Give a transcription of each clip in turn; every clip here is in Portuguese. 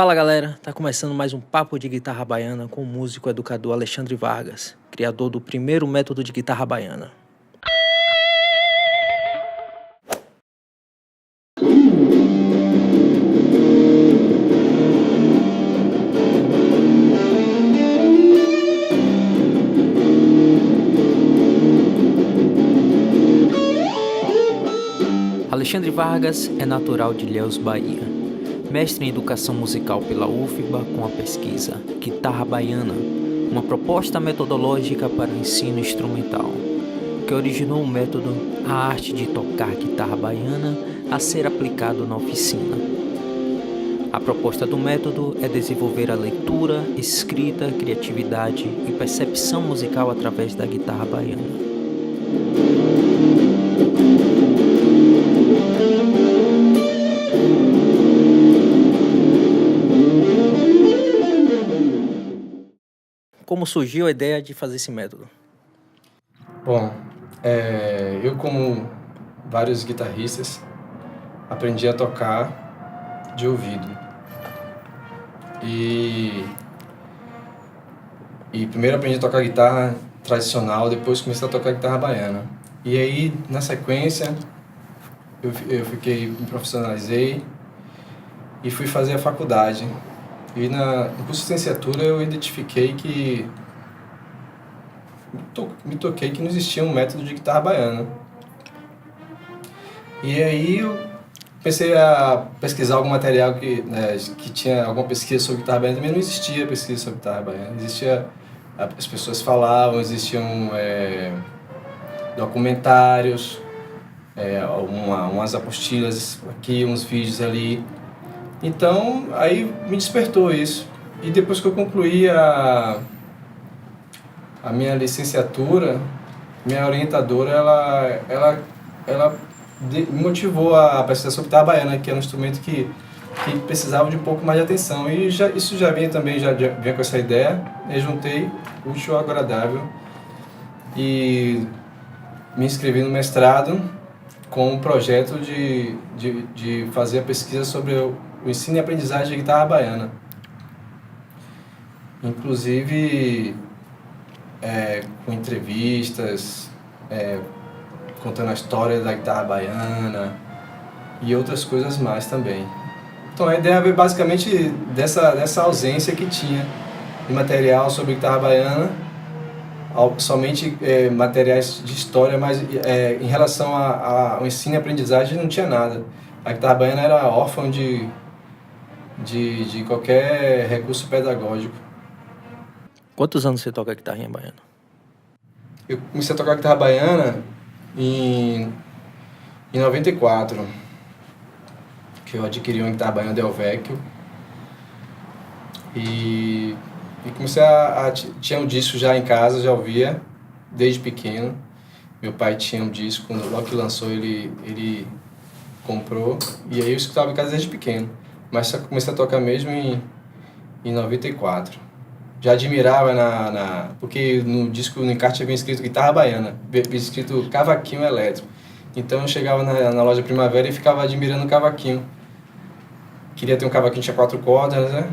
Fala galera, tá começando mais um papo de guitarra baiana com o músico educador Alexandre Vargas, criador do primeiro método de guitarra baiana. Alexandre Vargas é natural de Ilhéus, Bahia. Mestre em Educação Musical pela UFBA com a pesquisa Guitarra Baiana, uma proposta metodológica para o ensino instrumental, que originou o método A Arte de Tocar Guitarra Baiana a ser aplicado na oficina. A proposta do método é desenvolver a leitura, escrita, criatividade e percepção musical através da guitarra baiana. Como surgiu a ideia de fazer esse método? Bom, eu como vários guitarristas aprendi a tocar de ouvido. E primeiro aprendi a tocar guitarra tradicional, depois comecei a tocar guitarra baiana. E aí, na sequência, eu me profissionalizei e fui fazer a faculdade. E no curso de licenciatura eu identifiquei que me toquei que não existia um método de guitarra baiana. E aí eu pensei a pesquisar algum material que tinha alguma pesquisa sobre guitarra baiana. Também não existia pesquisa sobre guitarra baiana. As pessoas falavam, existiam documentários, umas apostilas aqui, uns vídeos ali. Então, aí me despertou isso. E depois que eu concluí a minha licenciatura, minha orientadora, ela me motivou a pesquisar sobre guitarra baiana, que era um instrumento que precisava de um pouco mais de atenção. E isso já vinha com essa ideia. Eu juntei útil ao agradável e me inscrevi no mestrado com um projeto de fazer a pesquisa sobre o ensino e aprendizagem de guitarra baiana. Inclusive com entrevistas, contando a história da guitarra baiana e outras coisas mais também. Então a ideia veio basicamente dessa ausência que tinha de material sobre guitarra baiana, somente materiais de história, mas em relação ao ensino e aprendizagem não tinha nada. A guitarra baiana era órfã de qualquer recurso pedagógico. Quantos anos você toca guitarrinha baiana? Eu comecei a tocar guitarra baiana em 94, que eu adquiri uma guitarra baiana Del Vecchio. E comecei tinha um disco já em casa, já ouvia desde pequeno. Meu pai tinha um disco, logo que lançou ele comprou, e aí eu escutava em casa desde pequeno. Mas só comecei a tocar mesmo em 94. Já admirava porque no disco, no encarte, havia escrito guitarra baiana, havia escrito cavaquinho elétrico. Então eu chegava na loja Primavera e ficava admirando o cavaquinho. Queria ter um cavaquinho que tinha 4 cordas, né?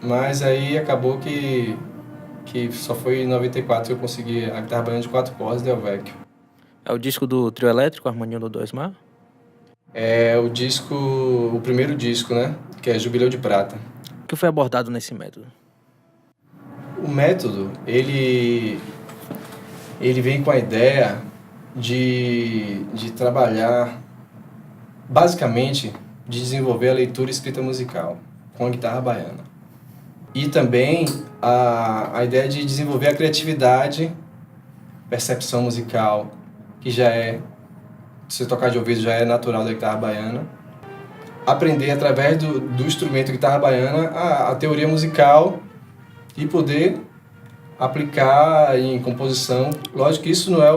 Mas aí acabou que só foi em 94 que eu consegui a guitarra baiana de 4 cordas Del Vecchio. É o disco do trio elétrico, Harmonia do Doismar? É o primeiro disco, né? Que é Jubileu de Prata. O que foi abordado nesse método? O método, ele vem com a ideia de trabalhar, basicamente, de desenvolver a leitura e escrita musical com a guitarra baiana. E também a ideia de desenvolver a criatividade, percepção musical, que se tocar de ouvido já é natural da guitarra baiana. Aprender através do instrumento guitarra baiana a teoria musical e poder aplicar em composição. Lógico que isso não é a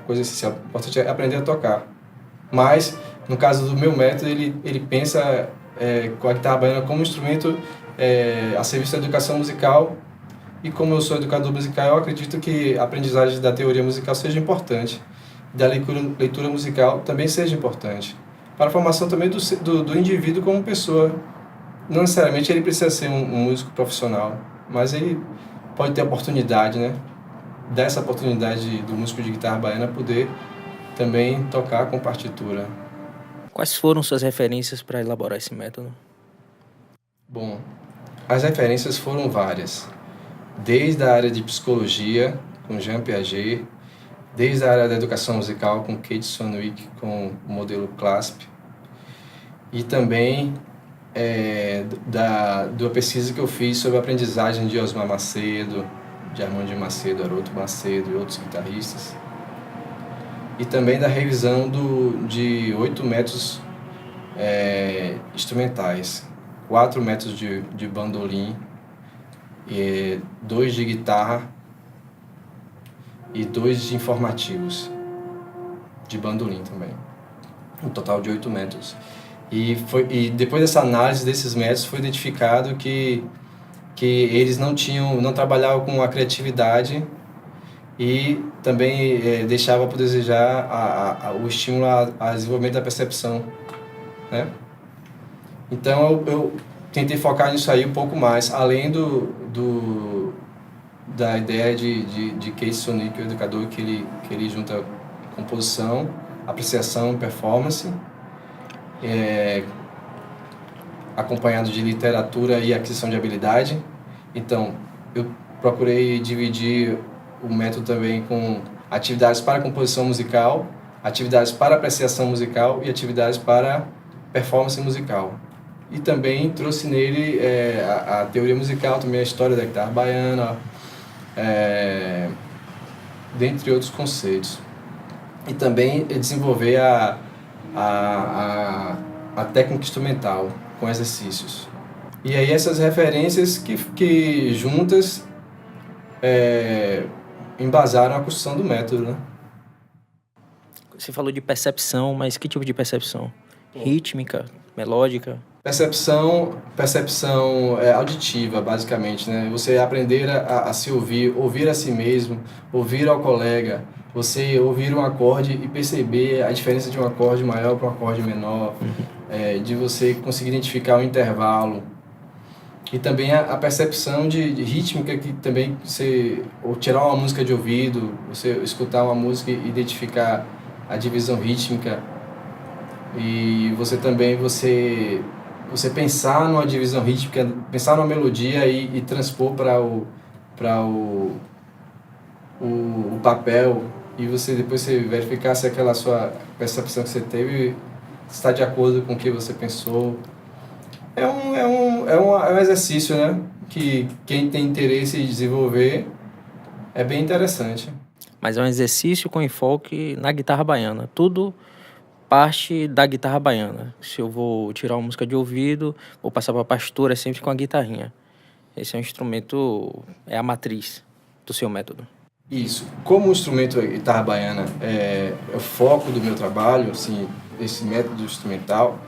coisa essencial. O importante é aprender a tocar. Mas, no caso do meu método, ele pensa com a guitarra baiana como instrumento a serviço da educação musical. E como eu sou educador musical, eu acredito que a aprendizagem da teoria musical seja importante. Da leitura musical também seja importante. para a formação também do indivíduo como pessoa. Não necessariamente ele precisa ser um músico profissional, mas ele pode ter a oportunidade, né? Dessa oportunidade do músico de guitarra baiana poder também tocar com partitura. Quais foram suas referências para elaborar esse método? Bom, as referências foram várias. Desde a área de psicologia, com Jean Piaget, desde a área da educação musical, com Kate Swanwick, com o modelo CLASP, e também da pesquisa que eu fiz sobre a aprendizagem de Osmar Macedo, de Armando Macedo, Haroldo Macedo e outros guitarristas, e também da revisão de 8 métodos instrumentais, 4 métodos de bandolim, 2 de guitarra e 2 de informativos, de bandolim também. Um total de 8 métodos. E depois dessa análise desses métodos foi identificado que eles não trabalhavam com a criatividade e também deixava por desejar o estímulo ao desenvolvimento da percepção, né? Então eu tentei focar nisso aí um pouco mais, além da ideia de Keith Sonic, o educador, que ele junta composição, apreciação, performance, acompanhado de literatura e aquisição de habilidade. Então, eu procurei dividir o método também com atividades para composição musical, atividades para apreciação musical e atividades para performance musical. E também trouxe nele a teoria musical, também a história da guitarra baiana, dentre outros conceitos. E também desenvolver a técnica instrumental com exercícios. E aí essas referências que juntas embasaram a construção do método, né? Você falou de percepção, mas que tipo de percepção? Rítmica, melódica? Percepção auditiva, basicamente, né? Você aprender a se ouvir a si mesmo, ouvir ao colega, você ouvir um acorde e perceber a diferença de um acorde maior para um acorde menor, de você conseguir identificar o intervalo. E também a percepção de rítmica, que também ou tirar uma música de ouvido, você escutar uma música e identificar a divisão rítmica. E você também, você pensar numa divisão rítmica, pensar numa melodia e transpor para o papel, e depois você verificar se aquela sua percepção que você teve está de acordo com o que você pensou. É um exercício, né? Que quem tem interesse em desenvolver é bem interessante. Mas é um exercício com enfoque na guitarra baiana. Tudo parte da guitarra baiana. Se eu vou tirar uma música de ouvido, vou passar para a partitura, sempre com a guitarrinha. Esse é um instrumento, é a matriz do seu método. Isso. Como o instrumento guitarra baiana é o foco do meu trabalho, assim, esse método instrumental,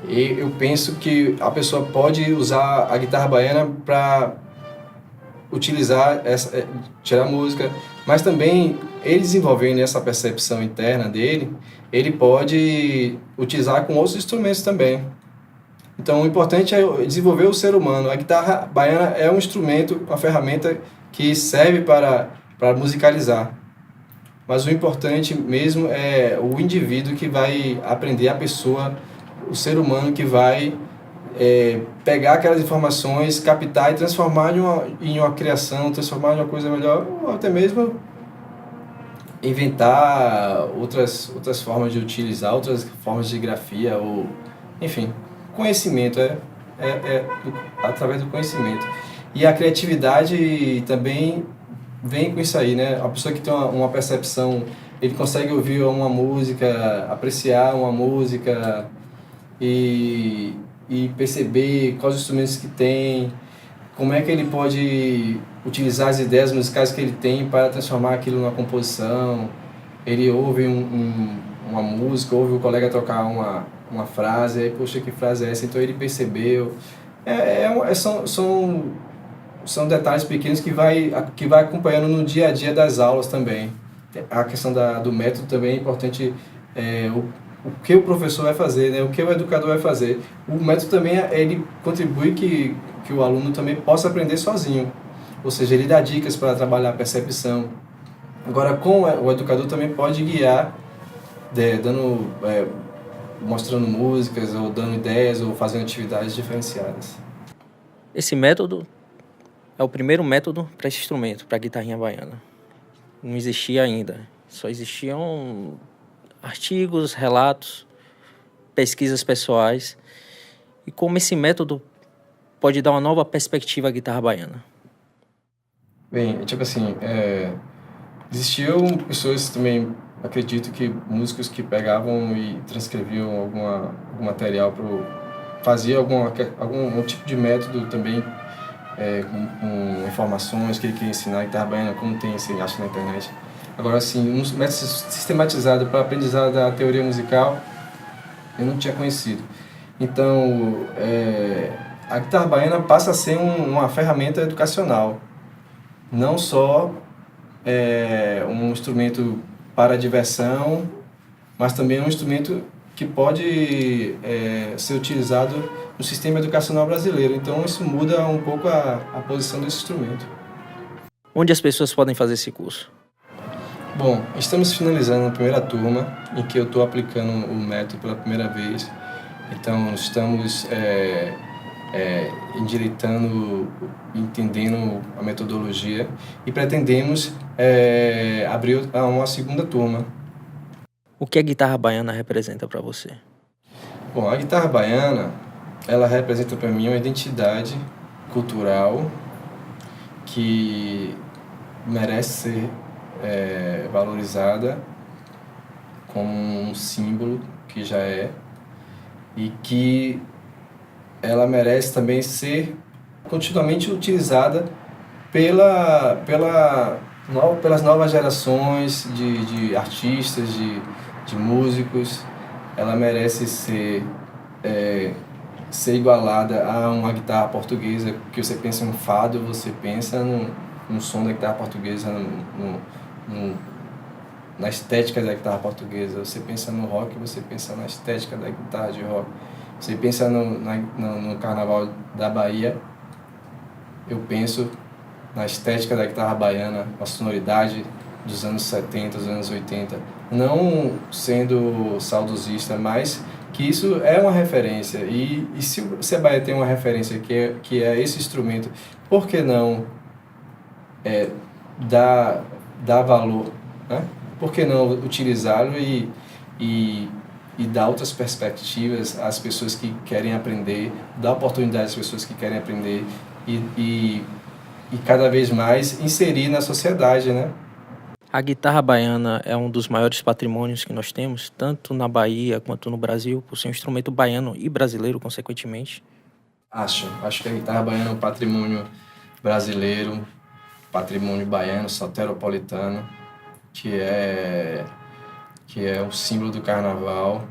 e eu penso que a pessoa pode usar a guitarra baiana para utilizar tirar música, mas também ele desenvolvendo essa percepção interna dele, ele pode utilizar com outros instrumentos também. Então, o importante é desenvolver o ser humano. A guitarra baiana é um instrumento, uma ferramenta que serve para musicalizar. Mas o importante mesmo é o indivíduo que vai aprender, a pessoa, o ser humano que vai pegar aquelas informações, captar e transformar em uma criação, transformar em uma coisa melhor, ou até mesmo inventar outras formas de utilizar, outras formas de grafia, ou enfim, conhecimento, através do conhecimento. E a criatividade também vem com isso aí, né? A pessoa que tem uma percepção, ele consegue ouvir uma música, apreciar uma música e perceber quais instrumentos que tem, como é que ele pode utilizar as ideias musicais que ele tem para transformar aquilo numa composição. Ele ouve uma música, ouve o colega tocar uma frase, aí, poxa, que frase é essa? Então ele percebeu. São detalhes pequenos que vai acompanhando no dia a dia das aulas também. A questão do método também é importante, o o que o professor vai fazer, né? O que o educador vai fazer. O método também ele contribui que o aluno também possa aprender sozinho, ou seja, ele dá dicas para trabalhar a percepção. Agora, com o educador também pode guiar, mostrando músicas, ou dando ideias, ou fazendo atividades diferenciadas. Esse método é o primeiro método para esse instrumento, para a guitarrinha baiana. Não existia ainda. Só existiam artigos, relatos, pesquisas pessoais. E como esse método pode dar uma nova perspectiva à guitarra baiana? Bem, tipo assim, existiam pessoas também, acredito que músicos que pegavam e transcreviam algum material fazia algum tipo de método também, com informações que ele queria ensinar a guitarra baiana, como tem, você acha na internet. Agora, assim, um método sistematizado para aprendizado da teoria musical, eu não tinha conhecido. Então, a guitarra baiana passa a ser uma ferramenta educacional, não só um instrumento para diversão, mas também um instrumento que pode ser utilizado no sistema educacional brasileiro. Então, isso muda um pouco a posição desse instrumento. Onde as pessoas podem fazer esse curso? Bom, estamos finalizando a primeira turma, em que eu estou aplicando o método pela primeira vez. Então, estamos endireitando, entendendo a metodologia e pretendemos abrir uma segunda turma. O que a guitarra baiana representa para você? Bom, a guitarra baiana, ela representa para mim uma identidade cultural que merece ser valorizada como um símbolo que já é, e que ela merece também ser continuamente utilizada pelas novas gerações de artistas, de músicos. Ela merece ser igualada a uma guitarra portuguesa, que você pensa em um fado, você pensa no som da guitarra portuguesa, na estética da guitarra portuguesa. Você pensa no rock, você pensa na estética da guitarra de rock. Você pensa no Carnaval da Bahia, eu penso na estética da guitarra baiana, a sonoridade dos anos 70, dos anos 80. Não sendo saudosista, mas que isso é uma referência. E se a Bahia tem uma referência que é esse instrumento, por que não dar valor, né? Por que não utilizá-lo e dar outras perspectivas às pessoas que querem aprender, dar oportunidade às pessoas que querem aprender e cada vez mais inserir na sociedade, né? A guitarra baiana é um dos maiores patrimônios que nós temos, tanto na Bahia quanto no Brasil, por ser um instrumento baiano e brasileiro, consequentemente. Acho que a guitarra baiana é um patrimônio brasileiro, patrimônio baiano, soteropolitano, que é o símbolo do carnaval,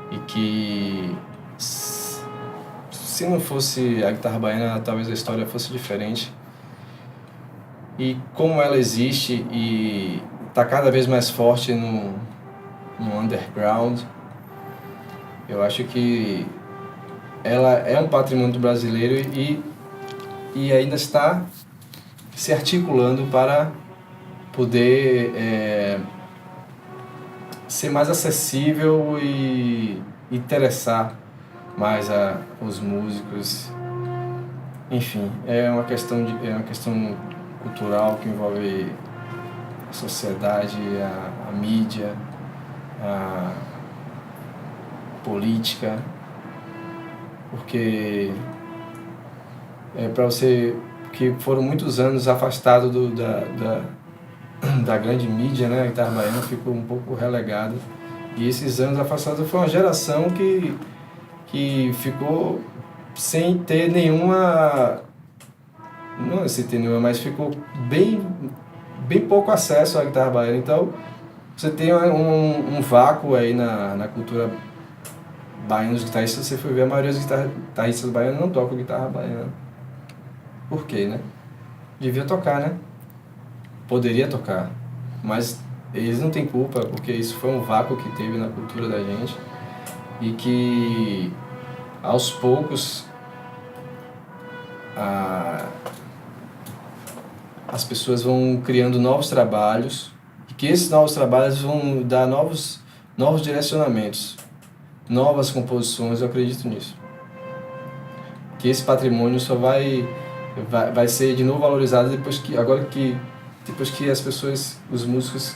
e que se não fosse a guitarra baiana, talvez a história fosse diferente. E como ela existe e está cada vez mais forte no underground, eu acho que ela é um patrimônio brasileiro e ainda está se articulando para poder ser mais acessível e interessar mais os músicos. Enfim, é uma questão cultural que envolve a sociedade, a mídia, a política, porque para você que foram muitos anos afastado da grande mídia, né? A guitarra baiana ficou um pouco relegada, e esses anos afastados foi uma geração que ficou sem ter nenhuma, não sem ter nenhuma, mas ficou bem pouco acesso à guitarra baiana. Então você tem um vácuo aí na cultura baiana dos guitarristas. Se você for ver, a maioria dos guitarristas baianos não tocam guitarra baiana. Por quê, né? Devia tocar, né? Poderia tocar, mas eles não têm culpa, porque isso foi um vácuo que teve na cultura da gente. e que aos poucos as pessoas vão criando novos trabalhos e que esses novos trabalhos vão dar novos direcionamentos, novas composições. Eu acredito nisso. Que esse patrimônio só vai ser de novo valorizado depois que as pessoas, os músicos,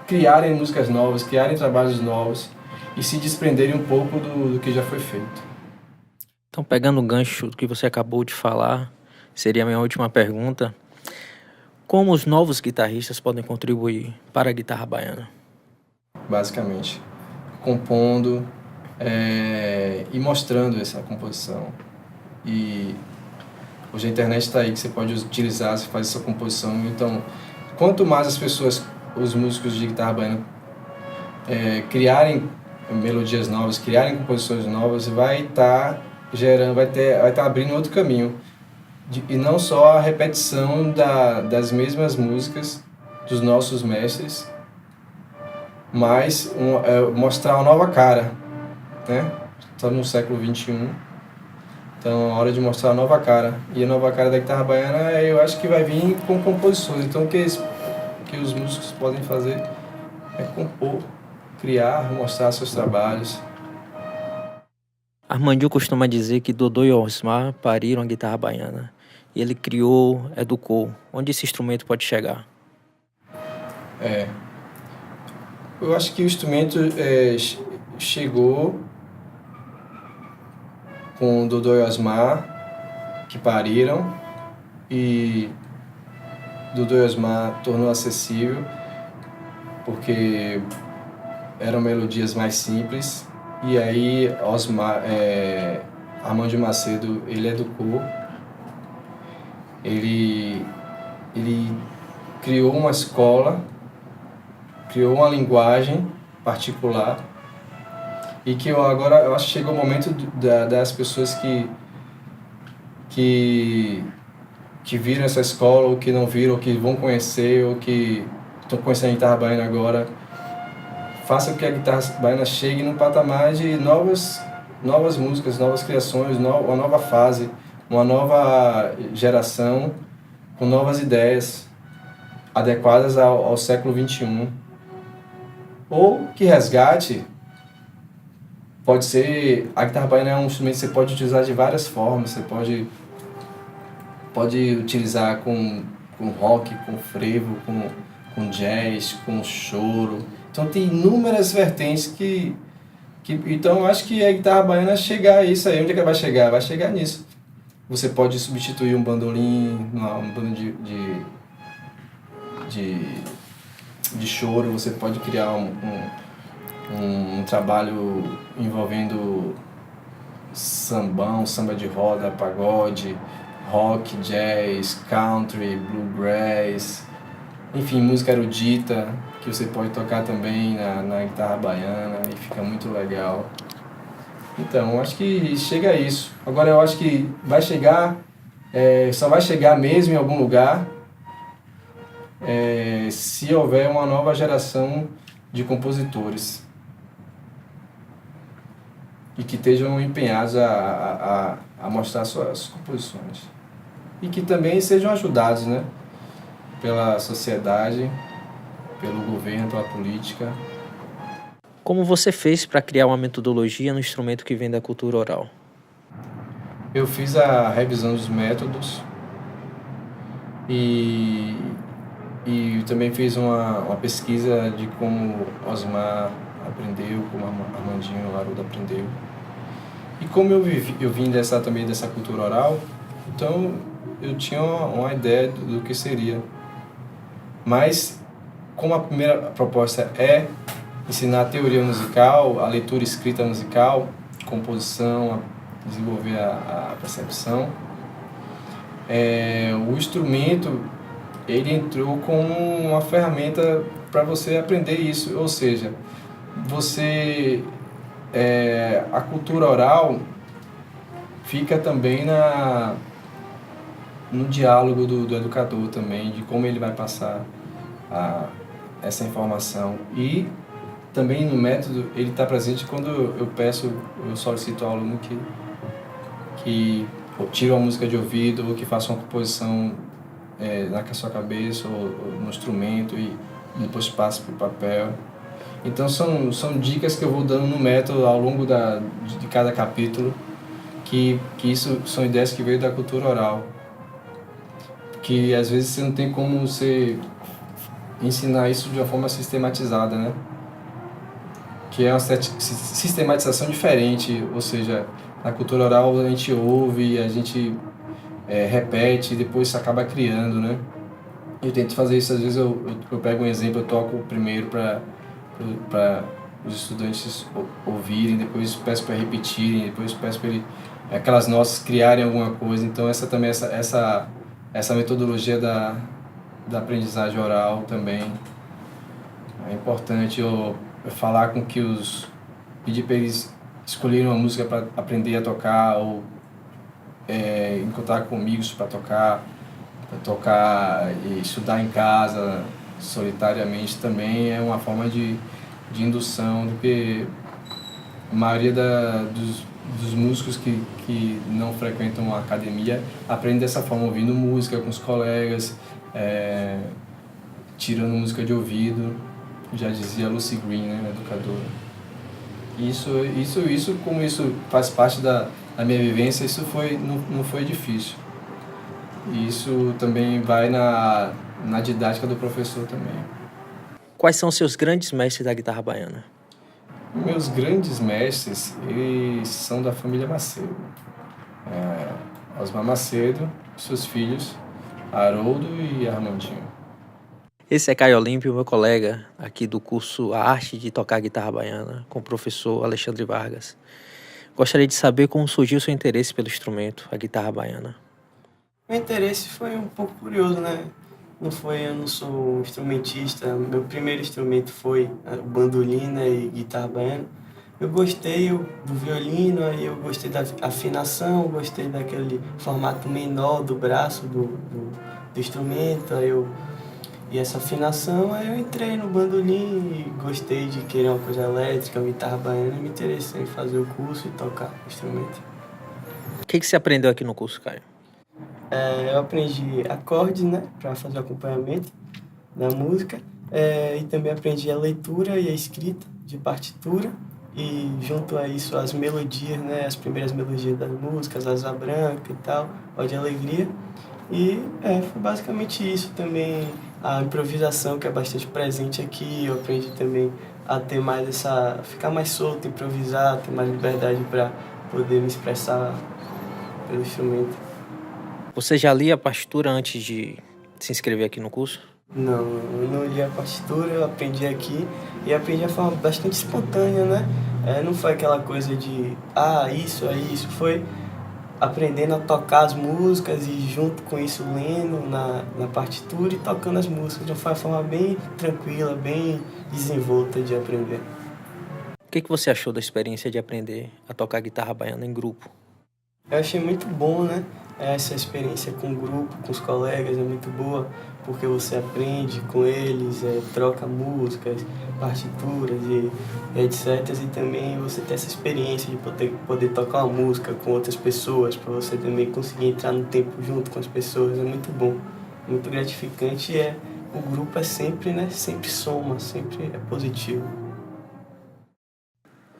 criarem músicas novas, criarem trabalhos novos e se desprenderem um pouco do que já foi feito. Então, pegando o gancho do que você acabou de falar, seria a minha última pergunta. Como os novos guitarristas podem contribuir para a guitarra baiana? Basicamente, compondo e mostrando essa composição. E hoje a internet está aí que você pode utilizar, você faz essa composição. Então, quanto mais as pessoas, os músicos de guitarra baiana, criarem melodias novas, criarem composições novas, vai estar abrindo outro caminho. E não só a repetição das mesmas músicas dos nossos mestres, mas mostrar uma nova cara, né? Estamos no século XXI, então é hora de mostrar a nova cara. E a nova cara da guitarra baiana, eu acho que vai vir com composições. Então o que os músicos podem fazer é compor, criar, mostrar seus trabalhos. Armandinho costuma dizer que Dodô e Osmar pariram a guitarra baiana. E ele criou, educou. Onde esse instrumento pode chegar? Eu acho que o instrumento chegou com Dodô e Osmar, que pariram, e Dodô e Osmar tornou acessível, porque eram melodias mais simples, e aí Armandinho Macedo, ele educou, ele criou uma escola, criou uma linguagem particular, e que eu acho que chegou o momento das pessoas que viram essa escola, ou que não viram, ou que vão conhecer, ou que estão conhecendo a guitarra baiana agora, faça com que a guitarra baiana chegue num patamar de novas músicas, novas criações, uma nova fase, uma nova geração, com novas ideias adequadas ao século XXI. Ou que resgate, pode ser, a guitarra baiana é um instrumento que você pode utilizar de várias formas, você pode utilizar com rock, com frevo, com jazz, com choro. Então tem inúmeras vertentes então eu acho que a guitarra baiana chegar a isso aí. Onde é que ela vai chegar? Vai chegar nisso. Você pode substituir um bandolim, um bando de choro, você pode criar um trabalho envolvendo sambão, samba de roda, pagode, rock, jazz, country, bluegrass, enfim, música erudita, que você pode tocar também na guitarra baiana e fica muito legal. Então, acho que chega a isso. Agora eu acho que vai chegar, só vai chegar mesmo em algum lugar se houver uma nova geração de compositores e que estejam empenhados a mostrar suas composições e que também sejam ajudados, né, pela sociedade, pelo governo, pela política. Como você fez para criar uma metodologia no instrumento que vem da cultura oral? Eu fiz a revisão dos métodos e também fiz uma pesquisa de como Osmar aprendeu, como Armandinho Laruda aprendeu. E como eu vim também dessa cultura oral, então eu tinha uma ideia do que seria. Mas, como a primeira proposta é ensinar a teoria musical, a leitura escrita musical, composição, desenvolver a percepção, o instrumento ele entrou como uma ferramenta para você aprender isso, ou seja, a cultura oral fica também no diálogo do educador também, de como ele vai passar essa informação. E também no método ele está presente quando eu solicito ao aluno que tire uma música de ouvido ou que faça uma composição na sua cabeça ou no instrumento e depois passe para o papel. Então são dicas que eu vou dando no método ao longo de cada capítulo, que isso são ideias que veio da cultura oral, que às vezes você não tem como você ensinar isso de uma forma sistematizada, né? Que é uma sistematização diferente, ou seja, na cultura oral a gente ouve, a gente repete e depois acaba criando, né? Eu tento fazer isso, às vezes eu pego um exemplo, eu toco primeiro para os estudantes ouvirem, depois peço para repetirem, depois peço para aquelas notas criarem alguma coisa. Então essa metodologia da aprendizagem oral também é importante. Eu falar com que pedir para eles escolherem uma música para aprender a tocar ou encontrar com amigos para tocar e estudar em casa solitariamente também é uma forma de indução, porque a maioria dos músicos que não frequentam a academia aprendem dessa forma, ouvindo música com os colegas, tirando música de ouvido, já dizia Lucy Green, né, educadora. Como isso faz parte da minha vivência, isso não foi difícil. E isso também vai na didática do professor também. Quais são os seus grandes mestres da guitarra baiana? Meus grandes mestres, eles são da família Macedo. Osmar Macedo, seus filhos, Haroldo e Armandinho. Esse é Caio Olímpio, meu colega aqui do curso A Arte de Tocar Guitarra Baiana, com o professor Alexandre Vargas. Gostaria de saber como surgiu o seu interesse pelo instrumento, a guitarra baiana. Meu interesse foi um pouco curioso, né? Eu não sou instrumentista. Meu primeiro instrumento foi bandolina e guitarra baiana. Eu gostei do violino, aí eu gostei da afinação, gostei daquele formato menor do braço do instrumento, e essa afinação, aí eu entrei no bandolim e gostei de querer uma coisa elétrica, guitarra baiana, e me interessei em fazer o curso e tocar o instrumento. O que você aprendeu aqui no curso, Caio? Eu aprendi acordes, né, para fazer o acompanhamento da música, e também aprendi a leitura e a escrita de partitura, e junto a isso as melodias, né, as primeiras melodias das músicas, Asa Branca e tal, Ó de Alegria, e foi basicamente isso. Também a improvisação, que é bastante presente aqui, eu aprendi também a ter mais ficar mais solto, improvisar, ter mais liberdade para poder me expressar pelo instrumento. Você já lia a partitura antes de se inscrever aqui no curso? Não, eu não li a partitura, eu aprendi aqui e aprendi de forma bastante espontânea, né? Não foi aquela coisa de, isso, foi aprendendo a tocar as músicas e junto com isso lendo na partitura e tocando as músicas de uma forma bem tranquila, bem desenvolta de aprender. O que você achou da experiência de aprender a tocar guitarra baiana em grupo? Eu achei muito bom, né? Essa experiência com o grupo, com os colegas é muito boa, porque você aprende com eles, troca músicas, partituras e etc. E também você tem essa experiência de poder tocar uma música com outras pessoas, para você também conseguir entrar no tempo junto com as pessoas. É muito bom, muito gratificante. O grupo é sempre, né? Sempre soma, sempre é positivo.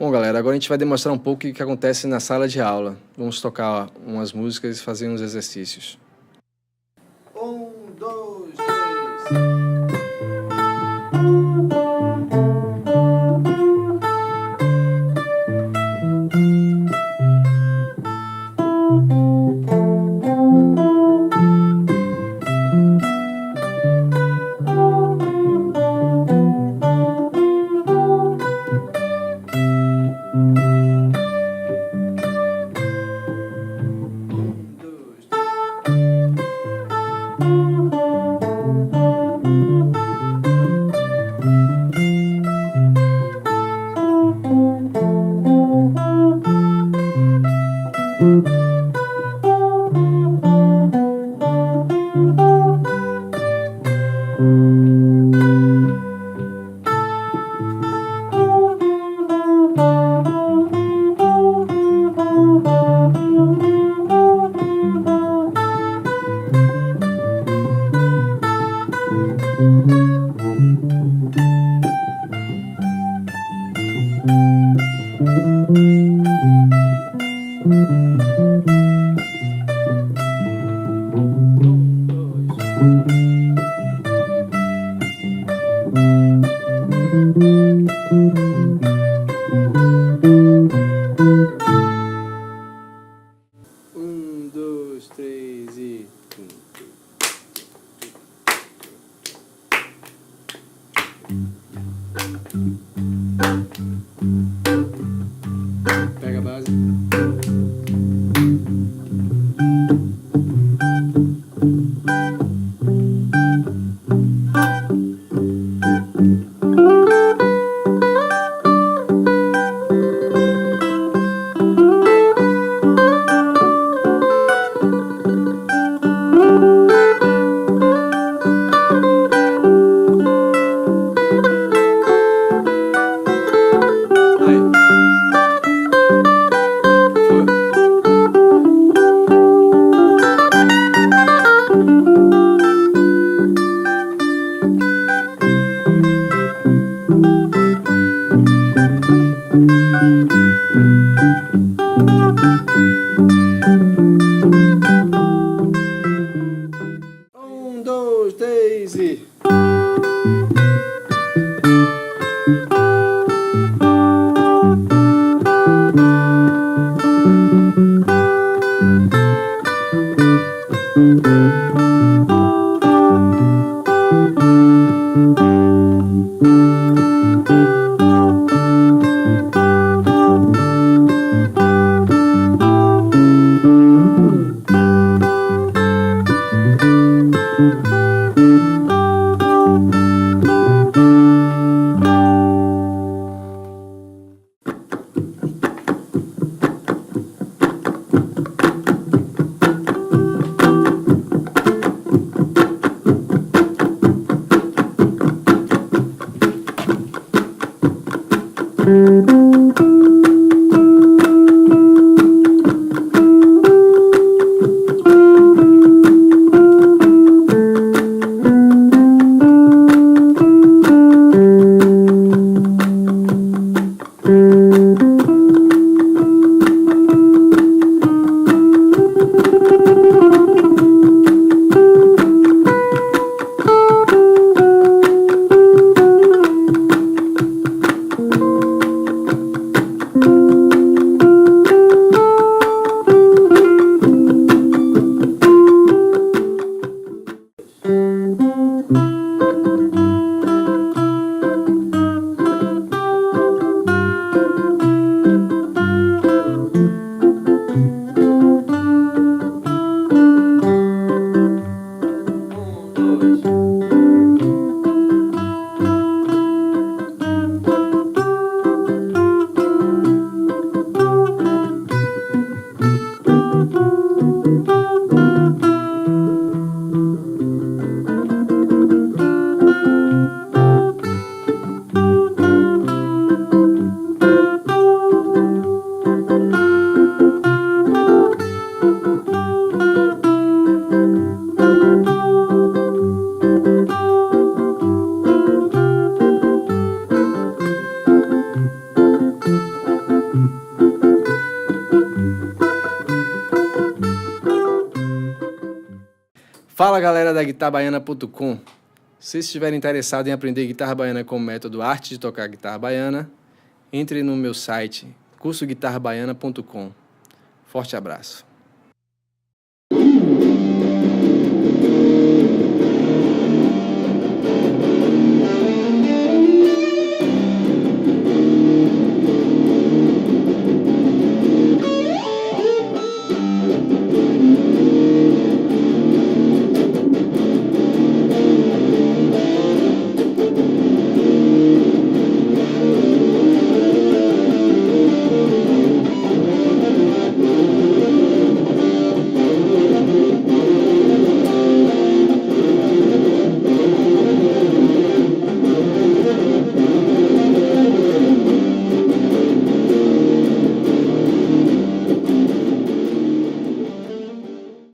Bom, galera, agora a gente vai demonstrar um pouco o que acontece na sala de aula. Vamos tocar umas músicas e fazer uns exercícios. 1, 2, 3... Dois, três e... Pega a base. Dois, três e... Fala galera da guitarrabaiana.com. Se vocês estiverem interessados em aprender guitarra baiana com o método Arte de Tocar Guitarra Baiana, entre no meu site cursoguitarrabaiana.com. Forte abraço.